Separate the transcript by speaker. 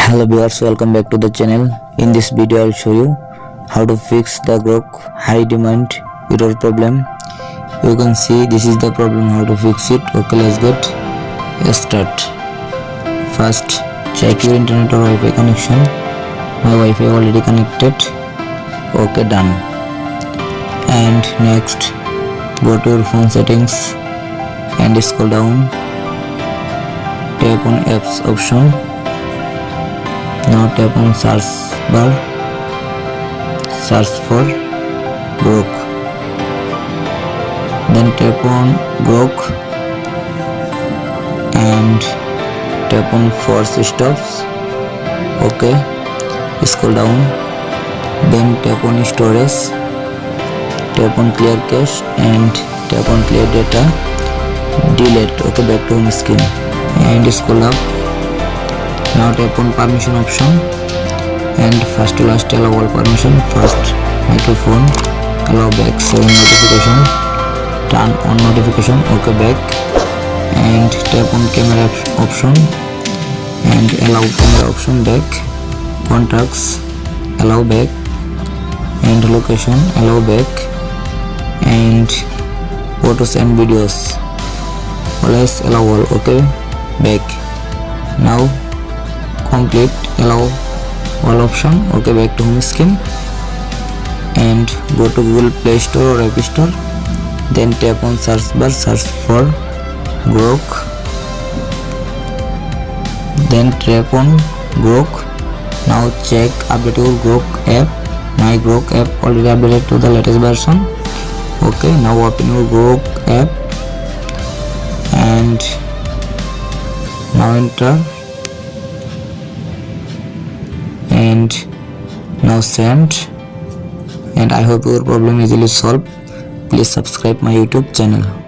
Speaker 1: Hello viewers, welcome back to the channel. In this video I'll show you how to fix the Grok high demand error problem. You can see this is the problem, how to fix it. Okay, let's get start. First, check your internet or Wi-Fi connection. My Wi-Fi already connected. Okay, done. And next, go to your phone settings and scroll down. Tap on apps option. Now tap on search bar, search for Grok, then tap on Grok and tap on force stops. Okay, scroll down, then tap on storage, tap on clear cache and tap on clear data, delete. Okay, back to home screen and scroll up. Now tap on permission option and first to last allow all permission. First microphone, allow back, 7 notification, turn on notification. Okay, back and tap on camera option and allow camera option, back. Contacts, allow back, and location, allow back, and photos and videos always allow all. Okay, back. Now complete, allow all option. Okay, back to home screen and go to Google Play Store or App Store, then tap on search bar, search for Grok, then tap on Grok. Now check update your Grok app. My Grok app already updated to the latest version. Okay, now open your Grok app and now enter and now send. And I hope your problem easily solved. Please subscribe my YouTube channel.